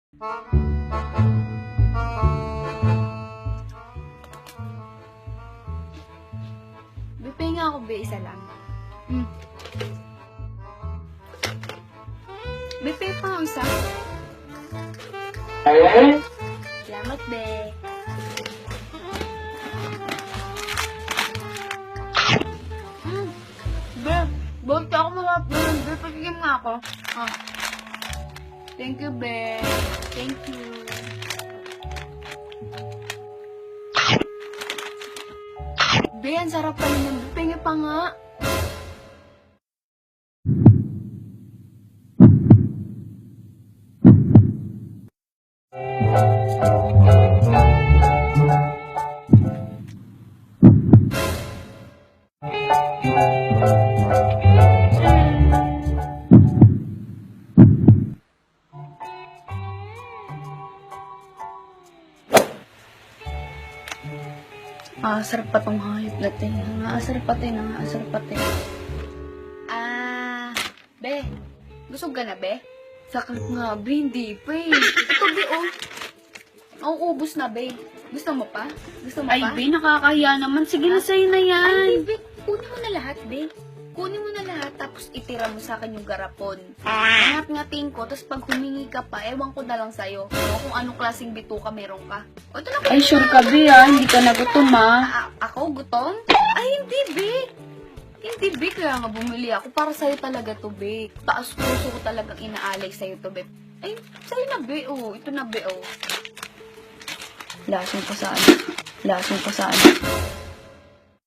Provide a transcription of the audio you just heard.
Bipay nga ako, be. Isa lang. Bipay pa ako isa. Salamat, be. Be, bakit ako masarap naman, be? Pagigim nga ako. Thank you, be. Thank you. Be, ang sarap pa naman. Pingi pa nga. Sarap pa tong hayop natin. Sarap pa tayo. Be. Busog ka na, be? Sakit nga, be. Hindi pa eh. Ito, be, oh. Nauubos na, be. Gusto mo pa? Ay, be, nakakahiya naman. Sige na, sa'yo na yan. Ay, be. Kunin mo na lahat, be. Kunin mo na lahat, tapos itira mo sa akin yung garapon. Ngat-ngatin ko, tapos pag humingi ka pa, ewan ko na lang sa'yo. Kung anong klaseng bituka meron ka. O, ito na. Ay, sure ka, be, Hindi ka nagutom, Ako, gutom? Ay, hindi, be. Hindi, be. Kaya nga bumili ako. Para sa'yo talaga to, be. Taas puso ko talagang inaalay sa'yo to, be. Ay, sa'yo na, be. Oh, ito na, be. Oh. Lasong pa saan.